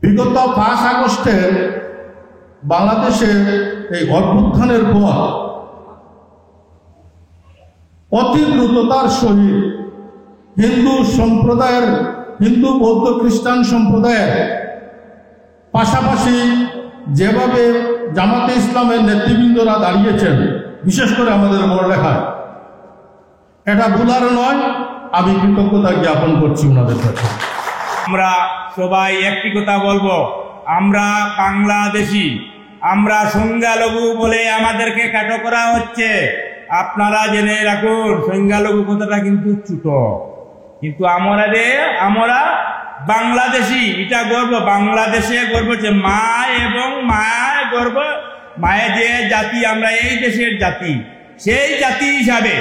বিগত 5 আগস্টের বাংলাদেশের এই অভ্যুত্থানের পর অতি দ্রুততার সহিত হিন্দু বৌদ্ধ খ্রিস্টান সম্প্রদায়ের পাশাপাশি যেভাবে জামাতে ইসলামের নেতৃবৃন্দরা দাঁড়িয়েছেন, বিশেষ করে আমাদের বড়লেখায়, এটা ভুলার নয়। আমি কৃতজ্ঞতা জ্ঞাপন করছি ওনাদের কাছে। আমরা সবাই একটি কথা বলবো, আমরা বাংলাদেশি, আমরা সংখ্যালঘু বলে আমাদেরকে কাটো করা হচ্ছে। আপনারা জেনে রাখুন, সংখ্যালঘু কথাটা কিন্তু ছোট, কিন্তু আমরা বাংলাদেশি, এটা গর্ব। বাংলাদেশে গর্ব যে মা এবং মায়ের গর্ব, মায়ের যে জাতি, আমরা এই দেশের জাতি, সেই জাতি হিসাবে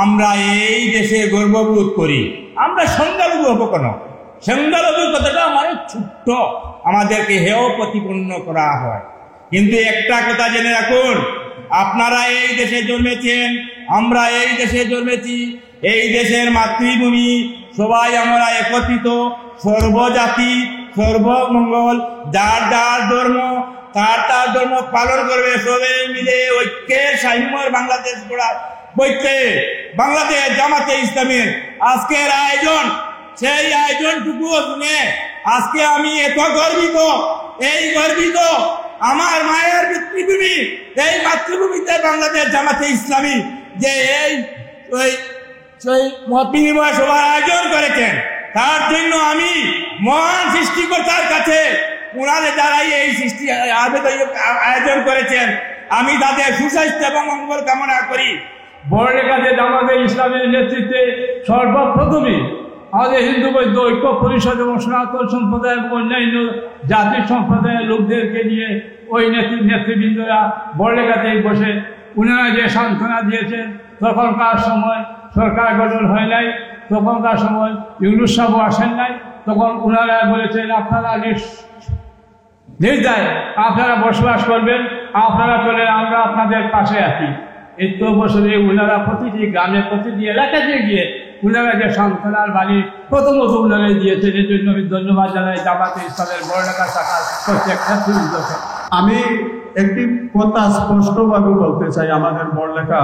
আমরা এই দেশে গর্ববোধ করি। আমরা সংখ্যালঘু হবো কেন? সংখ্যালঘু কথাটা মানে ছোট্ট, আমাদেরকে হেয় প্রতিপন্ন করা হয়। কিন্তু একটা কথা জেনে রাখুন, আপনারা এই দেশে জন্মেছেন, আমরা এই দেশে জন্মেছি, এই দেশের মাতৃভূমি, সবাই আমরা একত্রিত, সর্বজাতি সর্বমঙ্গল, যার যার ধর্ম তার তার ধর্ম পালন করবে, সবাই মিলে ঐক্যের সাম্যের বাংলাদেশ গড়ার বইতে বাংলাদেশ জামাতে ইসলামের আজকের আয়োজন, সেই আয়োজনটুকু শুনে আজকে আমি এত গর্বিত। এই গর্বিত আমার মায়ের মাতৃভূমি, এই মাতৃভূমিতে বাংলাদেশ জামাতে ইসলামী যে এই মত বিনিময় সভার আয়োজন করেছেন, তার জন্য আমি মহান সৃষ্টিকর্তার কাছে, ওনাদের দ্বারাই এই সৃষ্টি আয়োজন করেছেন, আমি তাদের সুস্বাস্থ্য এবং মঙ্গল কামনা করি। বড়লেখাতে জামাতে ইসলামের নেতৃত্বে সর্বপ্রথমে আমাদের হিন্দু বৌদ্ধ ঐক্য পরিষদ এবং সনাতন সম্প্রদায় এবং অন্যান্য জাতি সম্প্রদায়ের লোকদেরকে নিয়ে ওই নেতৃবৃন্দরা বড়লেখাতে বসে উনারা যে সান্ত্বনা দিয়েছেন। তখনকার সময় সরকার গঠন হয় নাই, তখনকার সময় ইউনুস সাহেব আসেন নাই, তখন উনারা বলেছেন আপনারা নির্দায় আপনারা বসবাস করবেন, আপনারা চলে, আমরা আপনাদের পাশে আছি। এই তো বছরে উনারা প্রতিটি গ্রামে, প্রতিটি এলাকাতে গিয়ে উনারা যে সান্ত্বনার বাণী প্রথমত উনারা দিয়েছেন, এর জন্য আমি ধন্যবাদ জানাই জামাতে ইসলামের বড়লেখা শাখার প্রত্যেকটা সুবিধাকে। আমি একটি কথা স্পষ্টভাবে বলতে চাই, আমাদের বড়লেখা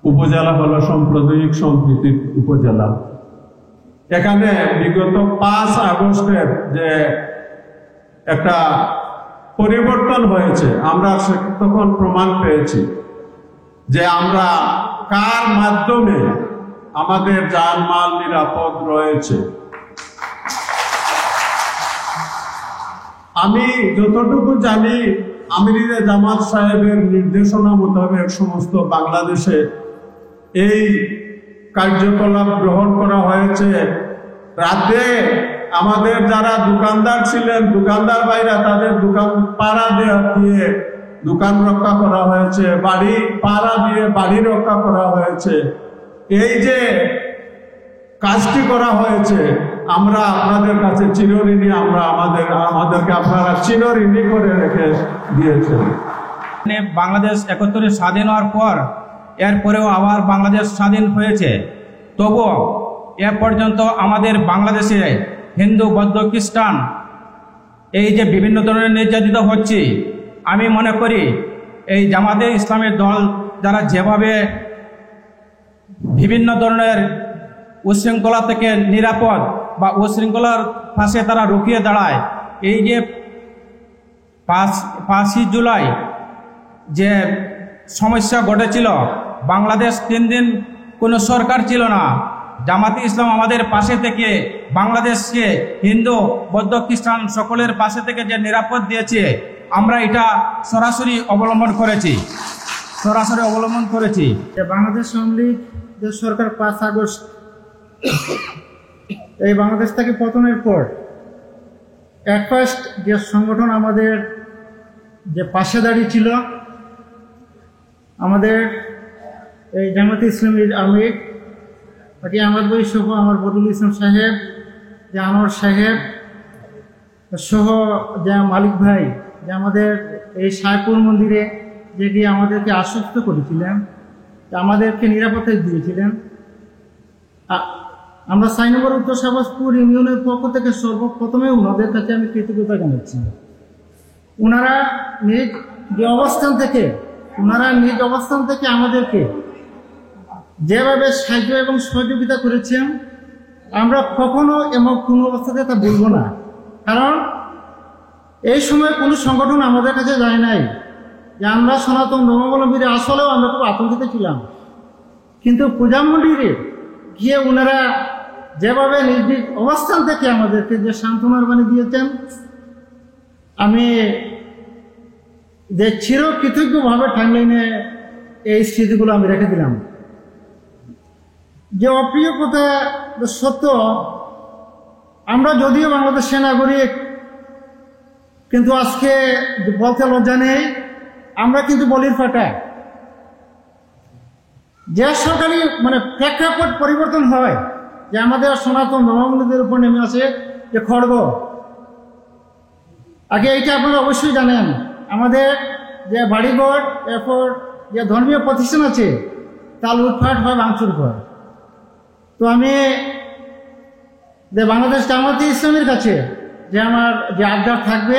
উপজেলা হলো সাম্প্রদায়িক সম্প্রীতির উপজেলা। এখানে বিগত 5 আগস্টের যে একটা পরিবর্তন হয়েছে, আমরা তখন প্রমাণ পেয়েছি যে আমরা কার মাধ্যমে আমাদের জানমাল নিরাপদ রয়েছে। আমি যতটুকু জানি, আমিরে জামাত সাহেবের নির্দেশনা মোতাবেক সমস্ত বাংলাদেশে এই কার্যকলাপ গ্রহণ করা হয়েছে। রাতে আমাদের যারা দোকানদার ছিলেন, দোকানদার ভাইরা, তাদের দোকান পাড়া দিয়ে দোকান রক্ষা করা হয়েছে, বাড়ি পাড়া দিয়ে বাড়ি রক্ষা করা হয়েছে। এই যে কাজটি করা হয়েছে, আমরা আপনাদের কাছে চিরঋণী, আমাদেরকে আপনারা চিরঋণী করে রেখে দিয়েছেন। বাংলাদেশ 71 স্বাধীন হওয়ার পর, এরপরেও আবার বাংলাদেশ স্বাধীন হয়েছে, তবুও এ পর্যন্ত আমাদের বাংলাদেশে হিন্দু বৌদ্ধ খ্রিস্টান এই যে বিভিন্ন ধরনের নির্যাতিত হচ্ছে, আমি মনে করি এই জামাতে ইসলামের দল যারা যেভাবে বিভিন্ন ধরনের উশৃঙ্খলা থেকে নিরাপদ বা উশৃঙ্খলার পাশে তারা রুখিয়ে দাঁড়ায়, এই যে 5ই জুলাই যে সমস্যা ঘটেছিল, বাংলাদেশ 3 দিন কোনো সরকার ছিল না, জামাতে ইসলাম আমাদের পাশে থেকে বাংলাদেশকে হিন্দু বৌদ্ধ খ্রিস্টান সকলের পাশে থেকে যে নিরাপদ দিয়েছে, আমরা এটা সরাসরি অবলম্বন করেছি। বাংলাদেশ আওয়ামী লীগ যে সরকার 5 আগস্ট এই বাংলাদেশ থেকে পতনের পর ফার্স্ট যে সংগঠন আমাদের যে পাশে দাঁড়িয়েছিল, আমাদের এই জামাতে ইসলামী আমির আহমদ ভাই সহ আমার বদরুল ইসলাম সাহেব, যে আনোয়ার সাহেব সহ যে মালিক ভাই, যে আমাদের এই সাহেবপুর মন্দিরে যে গিয়ে আমাদেরকে আশ্বস্ত করেছিলেন, আমাদেরকে নিরাপত্তা দিয়েছিলেন, আমরা 6 নম্বর উত্তর সাবাসপুর ইউনিয়নের পক্ষ থেকে সর্বপ্রথমে ওনাদের কাছে আমি কৃতজ্ঞতা জানাচ্ছি। ওনারা নিজ অবস্থান থেকে আমাদেরকে যেভাবে সাহায্য এবং সহযোগিতা করেছেন, আমরা কখনো এবং কোনো অবস্থাতে তা বলবো না। কারণ এই সময় কোনো সংগঠন আমাদের কাছে যায় নাই যে আমরা সনাতন ধর্মাবলম্বীরা আসলেও আমরা খুব আতঙ্কিত ছিলাম, কিন্তু পূজা মন্দিরে গিয়ে ওনারা যেভাবে নিজ অবস্থান থেকে আমাদেরকে যে সান্ত্বনার বাণী দিয়েছেন, আমি যে চিরকৃতজ্ঞভাবে টাইমলাইনে এই স্মৃতিগুলো আমি রেখে দিলাম। যে অপ্রিয় কথা সত্য, আমরা যদিও বাংলাদেশের নাগরিক, কিন্তু আজকে বলতে লজ্জা নেই, আমরা কিন্তু বলির ফাটা। যে সরকারি প্রেক্ষাপট পরিবর্তন হয়, যে আমাদের সনাতন ধর্মাবলম্বীদের উপর নেমে আসে যে খড়গ। আগে এইটা আপনারা অবশ্যই জানেন, আমাদের যে বাড়িঘর, এরপর যে ধর্মীয় প্রতিষ্ঠান আছে, তা লুটপাট হয়, ভাঙচুর হয়। তো আমি যে বাংলাদেশ জামাতে ইসলামের কাছে যে আমার যে আবদার থাকবে,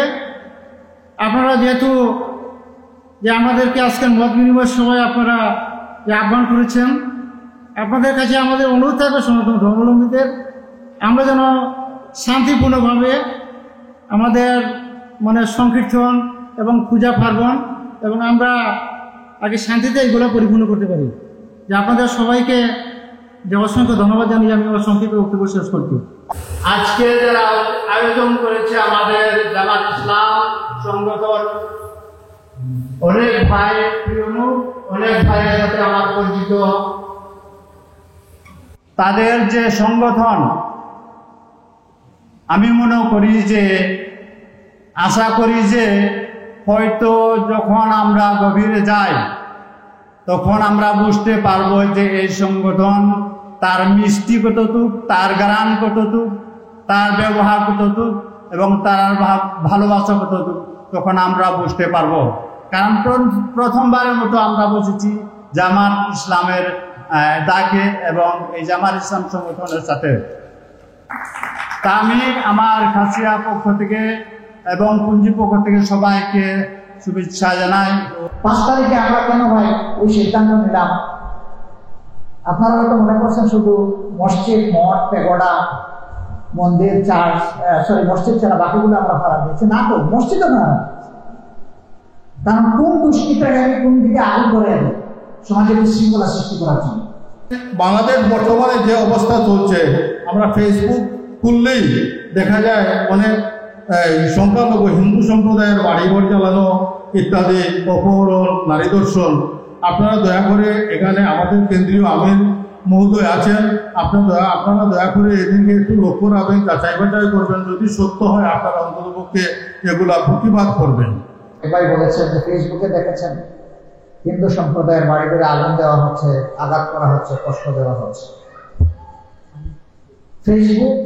আপনারা যেহেতু যে আমাদেরকে আজকের মত বিনিময়ের সময় আপনারা যে আহ্বান করেছেন, আপনাদের কাছে আমাদের অনুরোধ থাকবে সনাতন ধর্মাবলম্বীদের, আমরা যেন শান্তিপূর্ণভাবে আমাদের সংকীর্তন এবং পূজা পার্বণ এবং আমরা আগে শান্তিতে এগুলো পরিপূর্ণ করতে পারি। যে আপনাদের সবাইকে যে অসংখ্য ধন্যবাদ জানিয়ে আমি আমার সংক্ষিপ্ত বক্তব্য শেষ করছি। আজকে যারা আয়োজন করেছে আমাদের জামাত ইসলাম সংগঠন, অনেক ভাই, অনেক ভাইয়ের সাথে আমার পরিচিত, তাদের যে সংগঠন, আমি মনে করি যে, আশা করি যে হয়তো যখন আমরা গভীরে যাই তখন আমরা বুঝতে পারবো যে এই সংগঠন তার মিষ্টি কতটুক, তার গান কতটুক, তার ব্যবহার কতটুক এবং তার ভালোবাসা কতটুক, তখন আমরা বুঝতে পারবো। কারণ প্রথমবারের মতো আমরা বসেছি জামাত ইসলামের ডাকে এবং এই জামাত ইসলাম সংগঠনের সাথে। তা আমি আমার খাসিয়া পক্ষ থেকে এবং পুঞ্জি পক্ষ থেকে সবাইকে শুভেচ্ছা জানাই। 5 তারিখে আমরা কেন ভাই ওই সিদ্ধান্ত নিলাম? আপনারা হয়তো মনে করছেন শুধু মসজিদ, মঠ, পেগোডা, মন্দির, চার্চ, মসজিদ ছাড়া বাকিগুলো আমরা ভাড়া দিচ্ছি না। তো মসজিদও না, কারণ কোন দুষ্কৃতকারী কোন দিকে আগুন করে সমাজে বিশৃঙ্খলা সৃষ্টি করার জন্য। বাংলাদেশ বর্তমানে যে অবস্থা চলছে, আমরা ফেসবুক খুললেই দেখা যায় অনেক সংখ্যালঘু হিন্দু সম্প্রদায়ের বাড়িঘর জ্বালানো ইত্যাদি, অপহরণ, নারী দর্শন। আপনারা দয়া করে, এখানে আমাদের কেন্দ্রীয় আমির মহোদয় আছেন, আপনারা দয়া করে এদিকে একটু লক্ষ্য রাখবেন, যাচাই বাছাই করবেন, যদি সত্য হয় আপনারা অন্ততপক্ষে এগুলা প্রতিবাদ করবেন। এবার বলেছেন যে ফেসবুকে দেখেছেন হিন্দু সম্প্রদায়ের বাড়িতে আগুন দেওয়া হচ্ছে, আঘাত করা হচ্ছে, কষ্ট দেওয়া হচ্ছে। ফেসবুক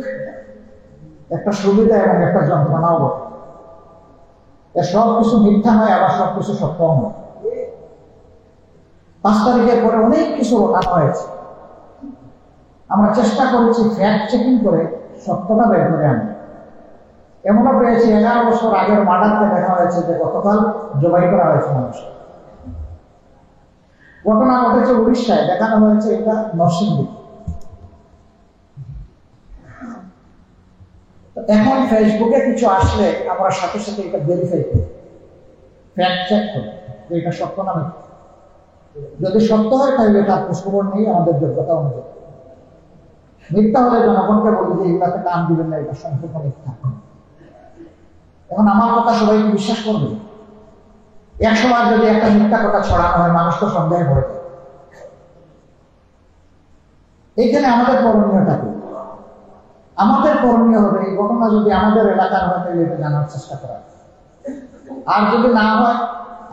একটা সুবিধা এবং একটা যন্ত্রণাও বটে। এর সবকিছু মিথ্যা নয়, আবার সবকিছু সত্য নয়। 5 তারিখের পরে অনেক কিছু আনা হয়েছে, আমরা চেষ্টা করেছি ফ্যাক্ট চেকিং করে সত্যটা বের করে আনি। এমনও পেয়েছি 11 বছর আগের মার্ডারকে দেখা হয়েছে যে গতকাল জবাই করা হয়েছে মানুষ। ঘটনা ঘটেছে উড়িষ্যায়, দেখানো হয়েছে এটা নরসিংদী। এখন ফেসবুকে কিছু আসলে আমরা সাথে সাথে এটা ভেরিফাই করি, ফ্যাক্ট চেক করি যে এটা সত্য না মিথ্যা। যদি সত্য হয় তাহলে তার খোঁজখবর নেই আমাদের যোগ্যতা অনুযায়ী। মিথ্যা হলে জনগণকে বলি যে এগুলাতে কান দিবেন না, এটা সম্পূর্ণ মিথ্যা। এখন আমার কথা সবাই বিশ্বাস করবে? 100 বার যদি একটা মিথ্যা কথা ছড়ানো হয়, মানুষ তো সন্দেহ হয়ে যায়। এইখানে আমাদের করণীয়টা কি? আমাদের করণীয় হবে এই ঘটনা যদি আমাদের এলাকার হয় তাহলে এটা জানার চেষ্টা করা, আর যদি না হয়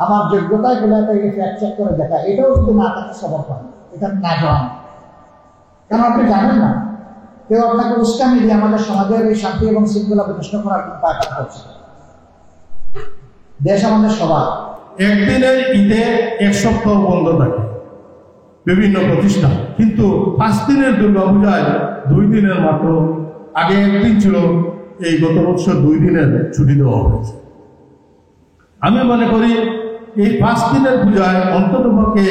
আমার যোগ্যতায় বলে ফ্যাক্ট চেক করে দেখা, এটাও যদি না থাকে সবর পান, এটা না যাওয়া। কেন আপনি জানেন না, কেউ আপনাকে উস্কানি দিয়ে আমাদের সমাজের এই শান্তি এবং শৃঙ্খলা প্রতিষ্ঠা করার পায়টা করছে। দেশ আমাদের সবার। একদিনের ঈদে 1 সপ্তাহ বন্ধ থাকে, বিভিন্ন প্রতিষ্ঠান, কিন্তু 5 দিনের দুর্গাপূজায় 2 দিনের মাত্র, আগে 1 দিন ছিল, এই গত বছর 2 দিনের ছুটি দেওয়া হয়েছে। আমি মনে করি এই 5 দিনের পূজায় অন্ততপক্ষে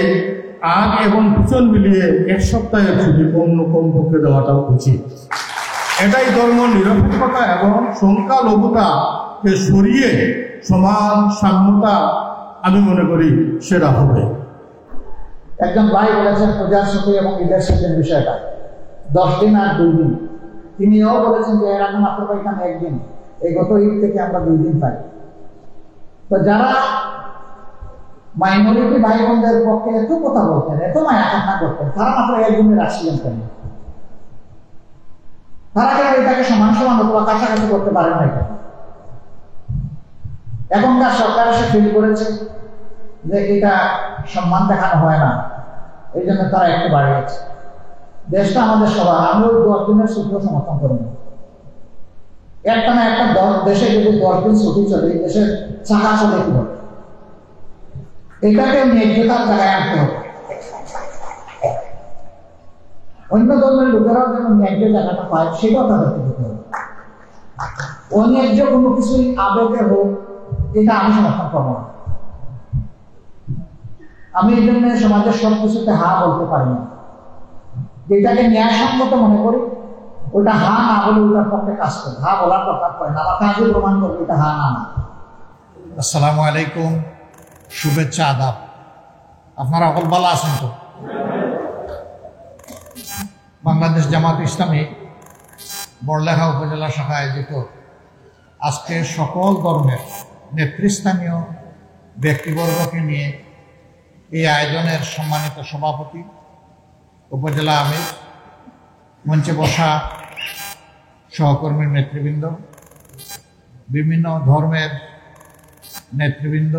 আগ এবং পিছন মিলিয়ে 1 সপ্তাহের ছুটি কমপক্ষে দেওয়াটাও উচিত। এটাই ধর্ম নিরপেক্ষতা এবং সংখ্যালঘুতাকে সরিয়ে সমান সাম্যতা আমি মনে করি সেটা হবে। একজন ভাই বলেছেন পূজার ছুটি এবং ঈদের ছুটির বিষয়টা 10 দিন আর 2 দিন। তিনিও বলেছেন যে এর আগে মাত্র পাইতাম 1 দিন, এই গত ঈদ থেকে আমরা 2 দিন পাই। তো যারা মাইনরিটি ভাই বোনদের পক্ষে এত কথা বলতেন, এত মায়া কান্না করতেন, তারা মাত্র 1 দিনের আসছিলেন কেন? তারা কেন এটাকে সমান সমান অথবা কাছাকাছি করতে পারেন না? কেন এখনকার সরকার এসে ফিল করেছে যে এটা সম্মান দেখানো হয় না, এই জন্য তারা একটু বাড়িয়েছে। দেশটা আমাদের সবার, আমি ওই 10 দিনের ছুটিও সমর্থন করি না। একটা না একটা দেশে যদি 10 দিন ছুটি চলে, এই দেশের চাকা চলে কি হবে? এটাকে ন্যায্যতার জায়গায় আনতে হবে। অন্য ধর্মের লোকেরাও যেন ন্যায্য জায়গাটা পায়, সেটাও তাদেরকে দিতে হবে। অন্যায্য কোনো কিছুই আবেগে হোক, এটা আমি সমর্থন করবো না। আমি এই জন্য সমাজের সব কিছুতে হা বলতে পারি না। যেটাকে ন্যায়সঙ্গত মনে করি ওটা হা না বলে ওটার পক্ষে কাজ করে, হা বলার দরকার পড়ে না, আমার কাজে প্রমাণ করবে এটা হা না। আসসালামু আলাইকুম, শুভেচ্ছা, আদাব। আপনারা সকল ভালো আছেন তো? বাংলাদেশ জামাত ইসলামী বড়লেখা উপজেলা শাখা আয়োজিত আজকে সকল ধর্মের নেতৃস্থানীয় ব্যক্তিবর্গকে নিয়ে এই আয়োজনের সম্মানিত সভাপতি, উপজেলা আমির, মঞ্চে বসা সহকর্মীর নেতৃবৃন্দ, বিভিন্ন ধর্মের নেতৃবৃন্দ,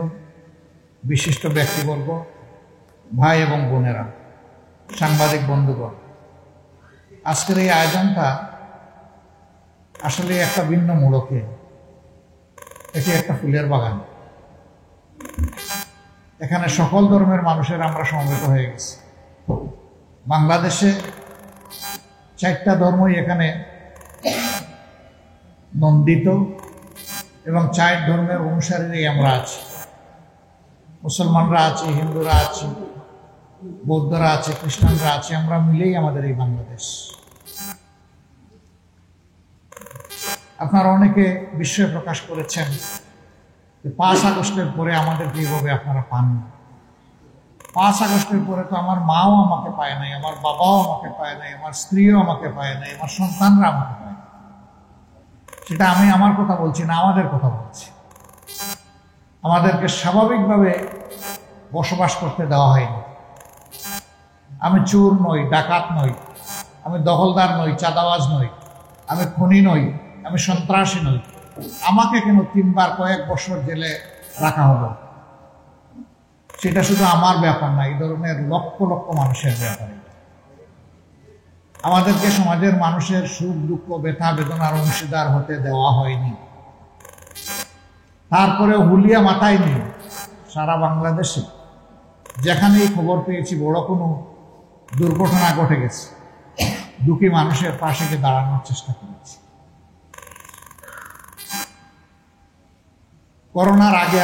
বিশিষ্ট ব্যক্তিবর্গ, ভাই এবং বোনেরা, সাংবাদিক বন্ধুগণ, আজকের এই আয়োজনটা আসলে একটা ভিন্ন মোড়কে, এটি একটা ফুলের বাগান। এখানে সকল ধর্মের মানুষের আমরা সমবেত হয়ে গেছি। বাংলাদেশে 4টা ধর্মই এখানে নন্দিত এবং 4 ধর্মের অনুসারীরাই আমরা আছি। মুসলমানরা আছি, হিন্দুরা আছি, বৌদ্ধরা আছে, খ্রিস্টানরা আছে, আমরা মিলেই আমাদের এই বাংলাদেশ। আপনারা অনেকে বিস্ময় প্রকাশ করেছেন যে 5 আগস্টের পরে আমাদেরকে এইভাবে আপনারা পান না। 5 আগস্টের পরে তো আমার মাও আমাকে পায় নাই, আমার বাবাও আমাকে পায় নাই, আমার স্ত্রীও আমাকে পায় নাই, আমার সন্তানরা আমাকে পায় না। সেটা আমি আমার কথা বলছি না, আমাদের কথা বলছি। আমাদেরকে স্বাভাবিকভাবে বসবাস করতে দেওয়া হয়নি। আমি চোর নই, ডাকাত নই, আমি দখলদার নই, চাঁদাবাজ নই, আমি খুনি নই, আমি সন্ত্রাসী নই। আমাকে কেন 3 বার কয়েক বছর জেলে রাখা হলো? সেটা শুধু আমার ব্যাপার না, এই ধরনের লক্ষ লক্ষ মানুষের ব্যাপার। আমাদেরকে সমাজের মানুষের সুখ দুঃখ ব্যথা বেদনার অংশীদার হতে দেওয়া হয়নি। তারপরে হুলিয়া মাথায় নিয়ে সারা বাংলাদেশে যেখানেই খবর পেয়েছি বড় কোনো দুর্ঘটনা ঘটে গেছে, দুঃখী মানুষের পাশে গিয়ে দাঁড়ানোর চেষ্টা করেছি। করোনার আগে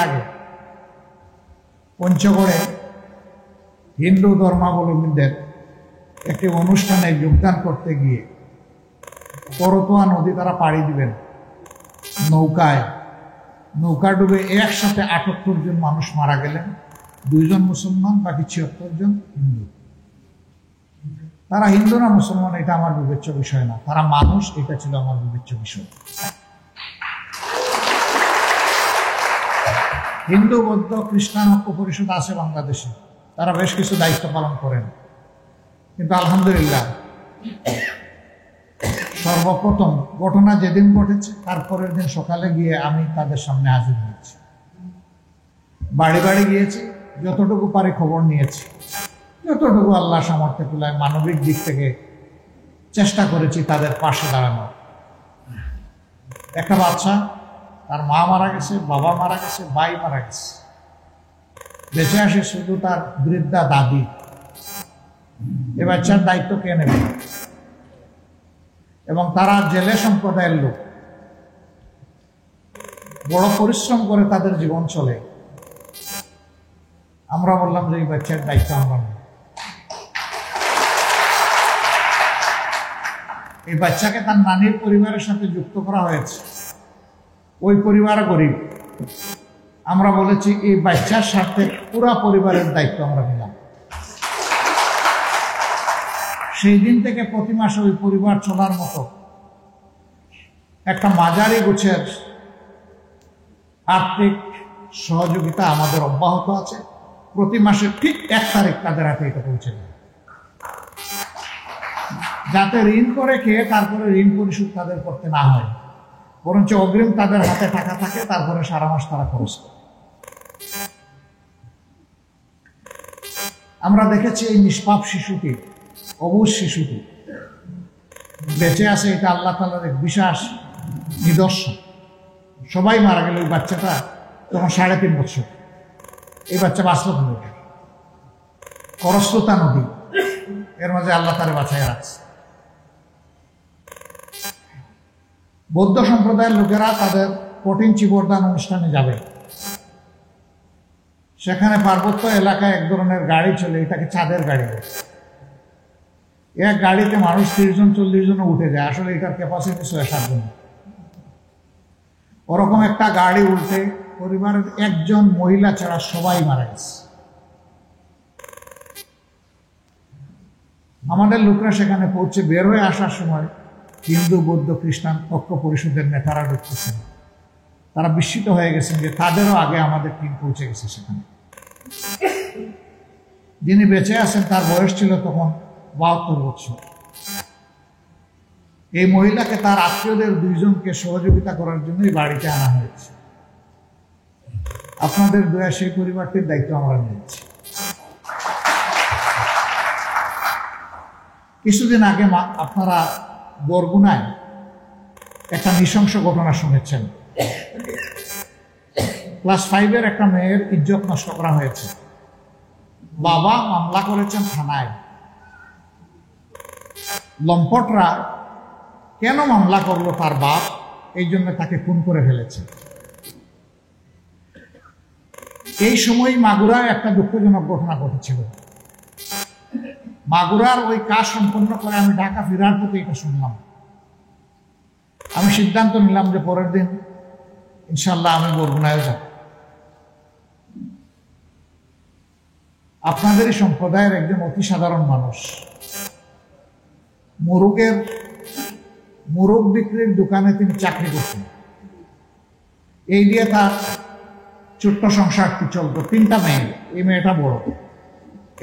পঞ্চগড়ে হিন্দু ধর্মাবলম্বীদের একটি অনুষ্ঠানে যোগদান করতে গিয়ে করতোয়া নদী তারা পাড়ি দিবেন নৌকা ডুবে একসাথে 78 জন মানুষ মারা গেলেন। 2 জন মুসলমান, বাকি 76 জন হিন্দু। তারা হিন্দু না মুসলমান এটা আমার বিবেচ্য বিষয় না, তারা মানুষ, এটা ছিল আমার বিবেচ্য বিষয়। হিন্দু, বৌদ্ধ, খ্রিস্টান ঐক্য পরিষদ আছে বাংলাদেশে, তারা বেশ কিছু দায়িত্ব পালন করেন। কিন্তু আলহামদুলিল্লাহ সর্বপ্রথম ঘটনা যেদিন ঘটেছে তারপরের দিন সকালে গিয়ে আমি তাদের সামনে হাজির হয়েছি, বাড়ি বাড়ি গিয়েছি, যতটুকু পারি খবর নিয়েছি, যতটুকু আল্লাহ সামর্থ্য কুলায় মানবিক দিক থেকে চেষ্টা করেছি তাদের পাশে দাঁড়ানো। একটা বাচ্চা, তার মা মারা গেছে, বাবা মারা গেছে, ভাই মারা গেছে, বেঁচে আসে শুধু তার বৃদ্ধা দাদি। এ বাচ্চার দায়িত্ব কে নেবে? এবং তারা জেলে সম্প্রদায়ের লোক, বড় পরিশ্রম করে তাদের জীবন চলে। আমরা বললাম যে এই বাচ্চার দায়িত্ব আমরা নেব। এই বাচ্চাকে তার নানির পরিবারের সাথে যুক্ত করা হয়েছে। ওই পরিবার গরিব। আমরা বলেছি এই বাচ্চার সাথে পুরা পরিবারের দায়িত্ব আমরা নিলাম। সেই দিন থেকে প্রতি মাসে ওই পরিবার চলার মতো একটা মাঝারি গোছের আর্থিক সহযোগিতা আমাদের অব্যাহত আছে। প্রতি মাসে ঠিক 1 তারিখ তাদের হাতে এটা পৌঁছে দেয়, যাতে ঋণ করে খেয়ে তারপরে ঋণ পরিশোধ তাদের করতে না হয়, বরঞ্চ অগ্রিম তাদের হাতে টাকা থাকে, তারপরে সারা মাস তারা খরচ করে। আমরা দেখেছি এই নিষ্পাপ শিশুটি, অবুঝ শিশুটি বেঁচে আছে, এটা আল্লাহ তাআলার এক বিশেষ নিদর্শন। সবাই মারা গেল, ওই বাচ্চাটা তখন 3.5 বছর। এই বাচ্চা বাঁচল না। খরস্রোতা নদী, এর মাঝে আল্লাহ তারে বাঁচায় রাখছে। বৌদ্ধ সম্প্রদায়ের লোকেরা তাদের কঠিন চিবরদান অনুষ্ঠানে যাবে। সেখানে পার্বত্য এলাকায় এক ধরনের গাড়ি চলে, এটাকে চাঁদের গাড়ি। এক গাড়িতে মানুষ 30 জন 40 জন উঠে যায়। আসলে এটার ক্যাপাসিটি 6-7 জন। ওরকম একটা গাড়ি উল্টে পরিবারের একজন মহিলা ছাড়া সবাই মারা গেছে। আমাদের লোকরা সেখানে পৌঁছে বের হয়ে আসার সময় হিন্দু, বৌদ্ধ, খ্রিস্টান ঐক্য পরিষদের নেতারা ঢুকতেছেন। তারা বিস্মিত হয়ে গেছেন যে তাদেরও আগে আমাদের টিম পৌঁছে গেছে সেখানে। যিনি বেঁচে আছেন তার বয়স ছিল তখন 72 বছর। এই মহিলাকে তার আত্মীয়দের 2 জনকে সহযোগিতা করার জন্যই বাড়িতে আনা হয়েছে। আপনাদের দয়া সেই পরিবারটির দায়িত্ব আমরা নিয়েছি। কিছুদিন আগে আপনারা বরগুনায় একটা নৃশংস ঘটনা শুনেছেন। ক্লাস 5-এর একটা মেয়ের ইজ্জত নষ্ট করা হয়েছে। বাবা মামলা করেছেন থানায়। লম্পটরা কেন মামলা করলো তার বাপ, এই জন্য তাকে খুন করে ফেলেছে। এই সময় মাগুরায় একটা দুঃখজনক ঘটনা ঘটেছিল। মাগুরার ওই কাজ সম্পন্ন করে আমি ঢাকা ফেরার পথে এটা শুনলাম। আমি সিদ্ধান্ত নিলাম যে পরের দিন ইনশাল্লাহ আমি বরগুনায় যাব। আপনাদেরই সম্প্রদায়ের একজন অতি সাধারণ মানুষ, মোরগ বিক্রির দোকানে তিনি চাকরি করতেন। এই দিয়ে তার ছোট্ট সংসারটি চলত। 3টা মেয়ে, এই মেয়েটা বড়,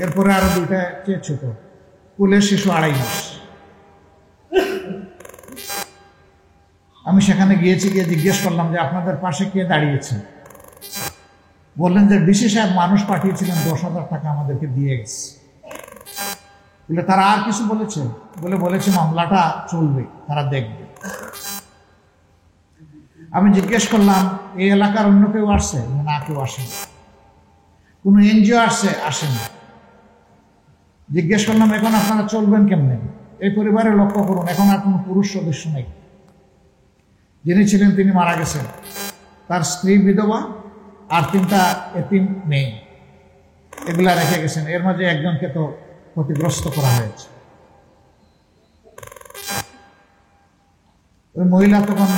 এরপরে আরো 2টা চেয়ে ছোট, কুলের শিশু 2.5 মাস। আমি সেখানে গিয়ে জিজ্ঞেস করলাম যে আপনাদের পাশে কে দাঁড়িয়েছে? বললেন যে ডিসি সাহেব মানুষ পাঠিয়েছিলেন, 10,000 টাকা আমাদেরকে দিয়ে গেছে। বলে তারা আর কিছু বলেছে? বলেছে মামলাটা চলবে, তারা দেখবে। আমি জিজ্ঞেস করলাম এই এলাকার অন্য কেউ আসছে? না, কেউ আসেনি। কোন এনজিও আসছে? আসেনি। জিজ্ঞেস করলাম এখন আপনারা চলবেন কেমনে? এই পরিবারে লক্ষ্য করুন, এখন আর কোনো পুরুষ সদস্য নেই। যিনি ছিলেন তিনি মারা গেছেন, তার স্ত্রী বিধবা আর 3টা এতিম মেয়ে, এগুলা রেখে গেছেন। এর মাঝে একজনকে তো ক্ষতিগ্রস্ত করা হয়েছে। ওই মহিলা তখন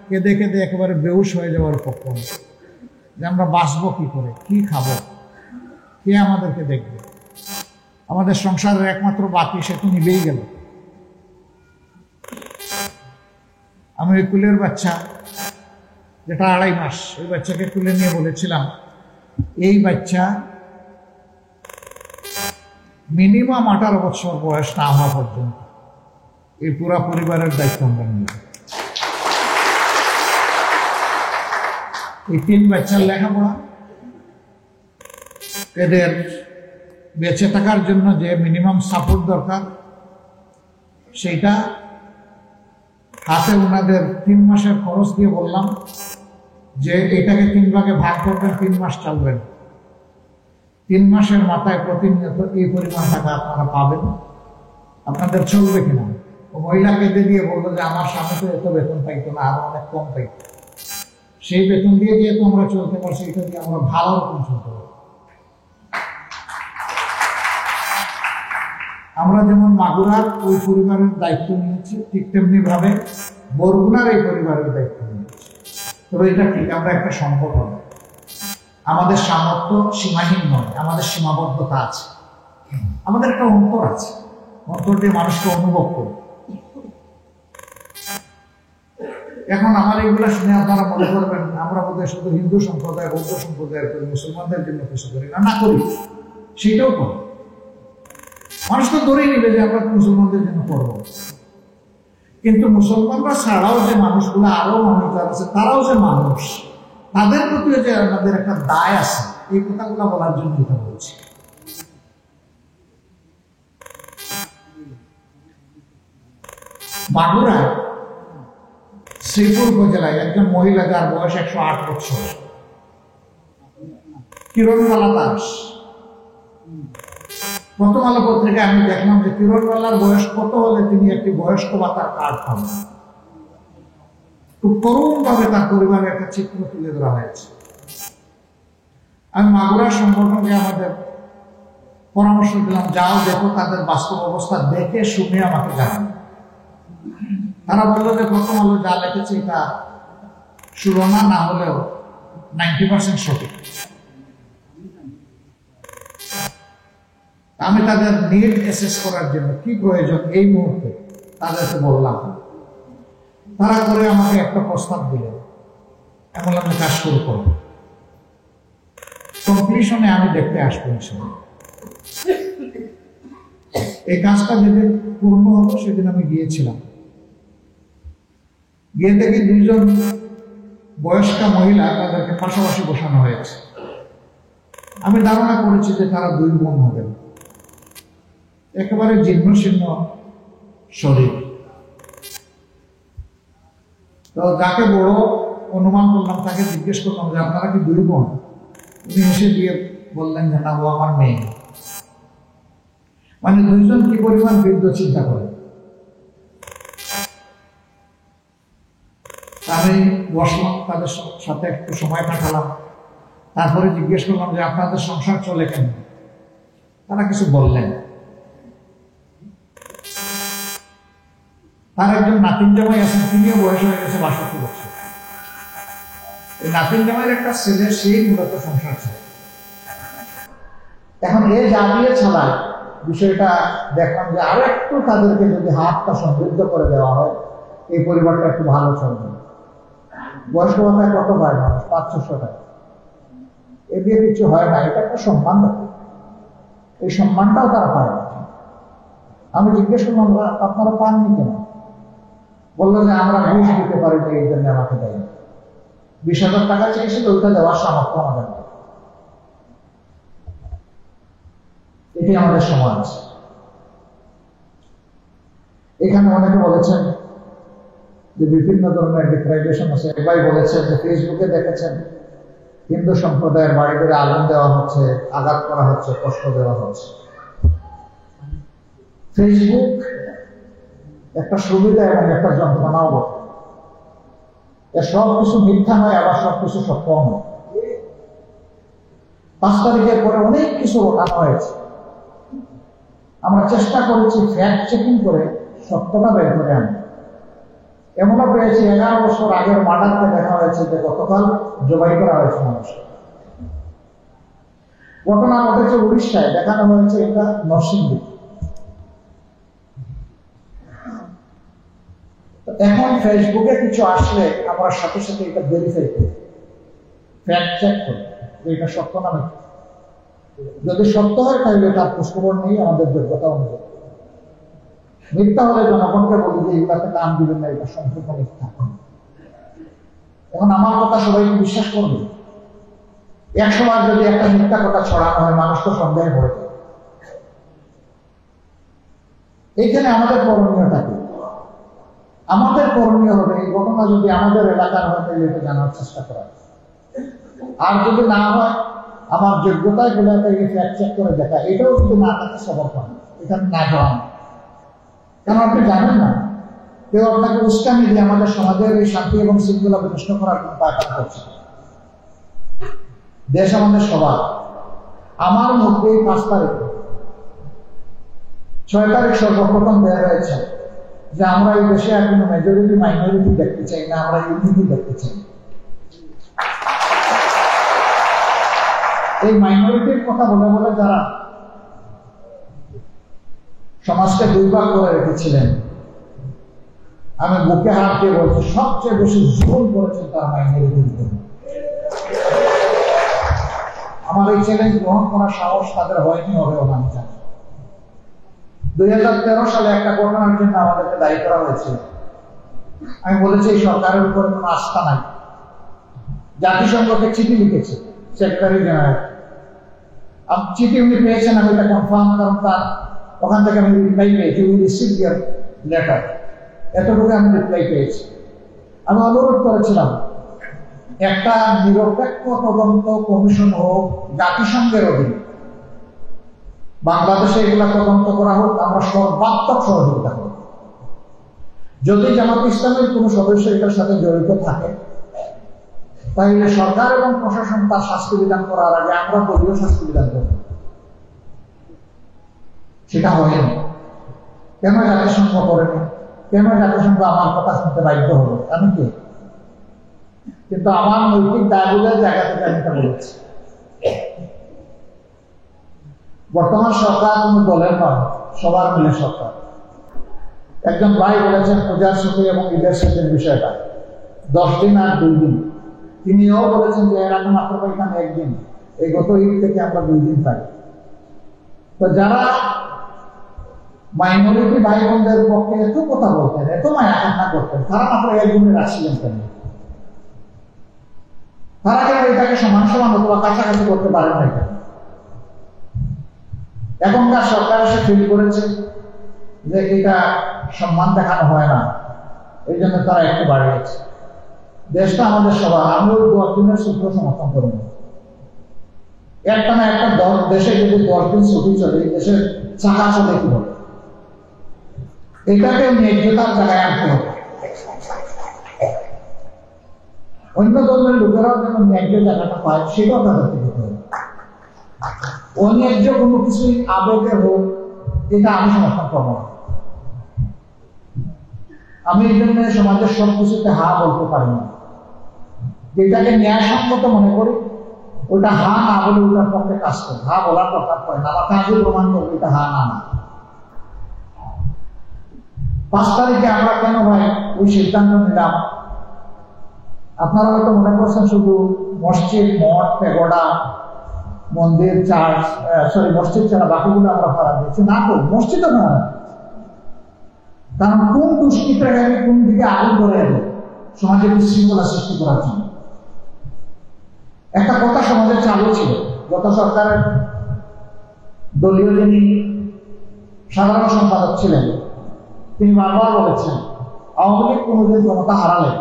কেঁদে কেঁদে একেবারে বেহুশ হয়ে যাওয়ার পক্ষে, যে আমরা বাঁচবো কি করে, কি খাবো, কে আমাদেরকে দেখবে, আমাদের সংসারের একমাত্র বাকি সে তো নিবেই গেল। আমি ওই কুলের বাচ্চা, যেটা 2.5 মাস, ওই বাচ্চাকে তুলে নিয়ে বলেছিলাম এই বাচ্চা মিনিমাম 18 বছর বয়স না হওয়া পর্যন্ত এই পুরা পরিবারের দায়িত্ব আমরা নিলাম। এই 3 বাচ্চার লেখাপড়া, এদের বেঁচে থাকার জন্য যে মিনিমাম সাপোর্ট দরকার, সেইটা হাতে ওনাদের 3 মাসের খরচ দিয়ে বললাম যে এটাকে 3 ভাগে ভাগ করবেন, 3 মাস চলবেন। 3 মাসের মাথায় প্রতিনিয়ত এই পরিমাণ টাকা আপনারা পাবেন, আপনাদের চলবে কিনা? ও মহিলা কেঁদে দিয়ে বললো যে আমার স্বামী তো এত বেতন পাইতো না, আরো অনেক কম পাইতো, সেই বেতন দিয়ে যেহেতু আমরা চলতে পারছি, এটা দিয়ে আমরা ভালো রকম চলতে পারি। আমরা যেমন মাগুরার ওই পরিবারের দায়িত্ব নিয়েছি, ঠিক তেমনি ভাবে বরগুনার এই পরিবারের দায়িত্ব নিয়েছি। তবে এটা ঠিক, আমরা একটা সম্পদ হবে, আমাদের সামর্থ্য সীমাহীন নয়, আমাদের সীমাবদ্ধতা আছে, আমাদের একটা অন্তর আছে, অন্তর দিয়ে মানুষকে অনুভব করি। এখন আমার এগুলো শুনে আপনারা মনে করবেন আমরা বোধহয় শুধু হিন্দু সম্প্রদায়, বৌদ্ধ সম্প্রদায় করি, মুসলমানদের জন্য কিছু করি না, না করি, সেটাও করি। মানুষ তো ধরেই নিবে যে আমরা মুসলমানদের জন্য করবো, কিন্তু মুসলমানরা ছাড়াও যে মানুষগুলো আরো মানুষ যারা আছে তারাও যে মানুষ, তাদের প্রতিও যে আমাদের একটা দায় আছে, এই কথাগুলো বলার জন্য এটা বলছি। মাগুরা শ্রীপুর উপজেলায় একজন মহিলা, যার বয়স 108 বছর, কিরণবালা দাস। প্রথম আলো পত্রিকায় আমি দেখলাম যে কিরণবালার বয়স কত হলে তিনি একটি বয়স্ক ভাতার কার্ড পাবেন। খুব করুণ ভাবে তার পরিবারের একটা চিত্র তুলে ধরা হয়েছে। আমি মাগুরা সংগঠনকে আমাদের পরামর্শ দিলাম, যাও দেখো তাদের বাস্তব অবস্থা, দেখে শুনে আমাকে জানান। তারা বললো যে প্রথম আলো যা লিখেছে এটা সুরনা না হলেও 90% সঠিক। আমি তাদের নিড অ্যাসেস করার জন্য কি প্রয়োজন এই মুহূর্তে তাদেরকে বললাম। তারা করে আমাকে একটা প্রস্তাব দিলেন, এমন আমি কাজ শুরু করব, কমপ্লিশনে আমি দেখতে আসবো ইনশাআল্লাহ। এই কাজটা যেদিন পূর্ণ হলো সেদিন আমি গিয়েছিলাম, গিয়ে দেখি 2 জন বয়স্কা মহিলা, তাদেরকে পাশাপাশি বসানো হয়েছে। আমি ধারণা করেছি যে তারা 2 বোন হবেন, একেবারে জীর্ণ শীর্ণ শরীর। তো যাকে বড় অনুমান করলাম তাকে জিজ্ঞেস করলাম যে আপনারা কি 2 বোন? উনি এসে দিয়ে বললেন যে না, ও আমার মেয়ে। মানে 2 জন কি পরিমাণ বৃদ্ধ চিন্তা করে। আমি বসলাম, তাদের সাথে একটু সময় কাটালাম, তারপরে জিজ্ঞেস করলাম যে আপনাদের সংসার চলে কেন? তারা কিছু বললেন। তার একজন নাতিন জামাই আছেন, তিনিও বয়স হয়ে গেছে 62 বছর। এই নাতিন জামাইয়ের একটা ছেলে, সেই মূলত সংসার চলে। এখন এ জানিয়ে ছাড়া বিষয়টা দেখলাম যে আরো একটু তাদেরকে যদি হাতটা সমৃদ্ধ করে দেওয়া হয়, এই পরিবারটা একটু ভালো চলবে। বয়স্ক ভাতায় কত পায় মানুষ? 500 টাকা। এ দিয়ে কিছু হয় না, এটা একটা সম্মান দেয়, এই সম্মানটাও তারা পায় না। আমি জিজ্ঞেস করলাম আপনারা পাননি কেন? বললো যে আমরা ঘুষ দিতে পারি না, এই জন্য আমাকে দেয়। 20,000 টাকা চেয়েছিল, ওইটা দেওয়ার সামর্থ্য আমাদের নেই। এটি আমাদের সমাজ। এখানে অনেকে বলেছেন যে বিভিন্ন ধরনের ডিপ্রাইভেশন আছে। এবার বলেছেন যে ফেসবুকে দেখেছেন হিন্দু সম্প্রদায়ের বাড়ি করে আগুন দেওয়া হচ্ছে, আঘাত করা হচ্ছে, কষ্ট দেওয়া হচ্ছে। ফেসবুক একটা সুবিধা এবং একটা যন্ত্রণাও বটে। এর সবকিছু মিথ্যা নয়, আবার সবকিছু সত্যও নয়। 5 তারিখের পরে অনেক কিছু ওঠানো হয়েছে। আমরা চেষ্টা করেছি ফ্যাক্ট চেকিং করে সত্যটা বের করে আনি। এমনও পেয়েছি 11 বছর আগের মার্ডারকে দেখা হয়েছে যে গতকাল জবাই করা হয়েছে মানুষ। ঘটনা ঘটেছে উড়িষ্যায়, দেখানো হয়েছে এটা নরসিংদী। এখন ফেসবুকে কিছু আসলে আমরা সাথে সাথে এটা ভেরিফাই করি, ফ্যাক্ট চেক করি যে এটা সত্য না মিথ্যা। যদি সত্য হয় তাহলে তার খোঁজখবর নেই আমাদের যোগ্যতা অনুযায়ী। মিথ্যা হলে জনগণকে বলি যে এগুলাতে কান দিবেন না, এটা সম্পূর্ণ মিথ্যা। এখন আমার কথা সবাই বিশ্বাস করবে। 100 বার যদি একটা মিথ্যা কথা ছড়ানো হয়, মানুষ তো সন্দেহে পড়ে যায়। এইখানে আমাদের করণীয়টা কি? আমাদের করণীয় হবে এই ঘটনা যদি আমাদের এলাকার হয় তাহলে এটা জানার চেষ্টা করা, আর যদি না হয় আমার যোগ্যতায় বলে ফ্যাক্ট চেক করে দেখা, এটাও কিন্তু না থাকে সবার পান, এটা না করা। কেন আপনি জানেন না, কেউ আপনাকে উস্কানি দিয়ে আমাদের সমাজের এই শান্তি এবং শৃঙ্খলা বিনষ্ট করার পায়তারা করছে। দেশ আমাদের সবার। আমার মধ্যে 5 তারিখ 6 তারিখ সর্বপ্রথম বের হয়েছে যে আমরা এই দেশে আর কোনো মেজরিটি মাইনরিটি দেখতে চাই না, আমরা ইউনিটি দেখতে চাই। এই মাইনরিটির কথা বলে বলে যারা সমাজকে 2 ভাগ করে রেখেছিলেন, আমি বুকে হাত দিয়ে বলছি সবচেয়ে বেশি জুলুম করেছেন তারা মাইনরিটির জন্য। আমার এই চ্যালেঞ্জ গ্রহণ করার সাহস তাদের হয়নি, হবেও না আমি জানি। 2013 সালে একটা ঘটনার জন্য আমাদেরকে দায়ী করা হয়েছিল। আমি বলেছি এই সরকারের উপরে কোনো আস্থা নাই। জাতিসংঘকে চিঠি লিখেছে সেক্রেটারি জেনারেল, চিঠি উনি পেয়েছেন, আমি এটা কনফার্ম, কারণ তার ওখান থেকে আমি রিপ্লাই পেয়েছি, উই রিসিভ ইয়ার লেটার, এতটুকু আমি রিপ্লাই পেয়েছি। আমি অনুরোধ করেছিলাম একটা নিরপেক্ষ তদন্ত কমিশন হোক জাতিসংঘের অধীনে, বাংলাদেশে এগুলা তদন্ত করা হোক, আমরা সর্বাত্মক সহযোগিতা করব। যদি জামাত ইসলামের কোন সদস্য এটার সাথে জড়িত থাকে তাহলে সরকার এবং প্রশাসন তার শাস্তি বিধান করার আগে আমরা দলীয় শাস্তি বিধান করব। সেটা হয়নি। কেন জাতিসংঘ করেনি? কেন জাতিসংঘ আমার কথা শুনতে বাধ্য হলো? আমি কে? কিন্তু আমার নৈতিক দায়বোধের জায়গা থেকে আমি এটা বলেছি। বর্তমান সরকার কোন দলের নয়, সবার মিলে সরকার। একজন ভাই বলেছেন পূজার ছুটি এবং ঈদের ছুটির বিষয়টা 10 দিন আর 2 দিন। তিনিও বলেছেন যে এর আগে মাত্র এখানে 1 দিন, এই গত ঈদ থেকে আমরা 2 দিন পাই। তো যারা মাইনরিটি ভাই বোনদের পক্ষে এত কথা বলতেন, এত মায়া কান্না করতেন, তারা মাত্র 1 দিনে রাখছিলেন কেন? তারা কেন এটাকে সমান সমান অথবা কাছাকাছি করতে পারেন না? কেন এখনকার সরকার এসে ফিল করেছে যে এটা সম্মান দেখানো হয় না, এই জন্য তারা একটু বাড়িয়েছে। দেশটা আমাদের সবার, আমিও 10 দিনের সূত্র সমর্থন করব। একটা না একটা দেশে যদি 10 দিন ছুটি চলে, দেশের চাকা চলে কি হবে? এটাকে ন্যায্যতার জায়গায় আনতে হবে। অন্য ধর্মের লোকেরাও যেন ন্যায্য জায়গাটা পায়, সেটাও তাদেরকে দিতে হবে। অন্যায্য কোনো কিছুই আবেগে হোক, এটা আমি সমর্থন করবো না। আমি এই জন্য সমাজের সবকিছুতে হা বলতে পারি না। যেটাকে ন্যায়সঙ্গত মনে করি ওটা হা না বলে ওটার পক্ষে কাজ করে, হা বলার দরকার পড়ে না। আমার কাজে প্রমাণ করবো এটা হা না। 5 তারিখে আমরা কেন ভাই ওই সিদ্ধান্ত নিলাম? আপনারা হয়তো মনে করছেন শুধু মসজিদ, মঠ, পেগোডা, মন্দির, চার্চ, মসজিদ ছাড়া বাকিগুলো আমরা ভাড়া দিয়েছি না। তো মসজিদও না, কারণ কোন দুষ্কৃতকারী কোন দিকে আগুন ধরে এলো সমাজে বিশৃঙ্খলা সৃষ্টি করার জন্য। একটা কথা সমাজে চালু ছিল, গত সরকারের দলীয় যিনি সাধারণ সম্পাদক ছিলেন তিনি বারবার বলেছেন আওয়ামী লীগ কোনোদিন ক্ষমতা হারালে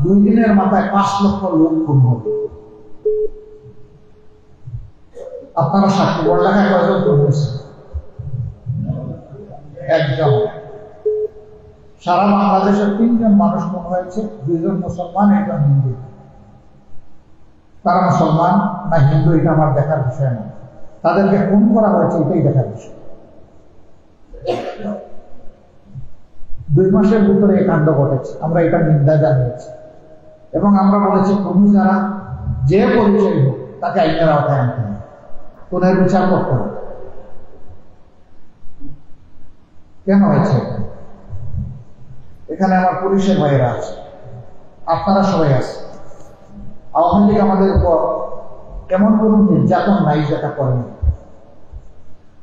2 দিনের মাথায় 5 লক্ষ লোক খুন হবে। আপনারা সাক্ষী, বড়লেখায় কয়জন খুন হয়েছে? একজন। সারা বাংলাদেশের 3 জন মানুষ খুন হয়েছে, 2 জন মুসলমান, 1 জন হিন্দু। তারা মুসলমান না হিন্দু এটা আমার দেখার বিষয় না, তাদেরকে খুন করা হয়েছে এটাই দেখার বিষয়। 2 মাসের ভিতরে এই কাণ্ড ঘটেছে, আমরা এটা নিন্দা জানিয়েছি এবং আমরা বলেছি খুনি যারা যে পরিচয় হোক তাকে আইনের আওতায় আনতে হবে, খুনের বিচার করতে হবে। কেন হয়েছে? এখানে আমার পুলিশের ভাইয়েরা আছে, আপনারা সবাই আছে। আওয়ামী লীগ আমাদের উপর এমন কোন নির্যাতন নাই যেটা করেনি।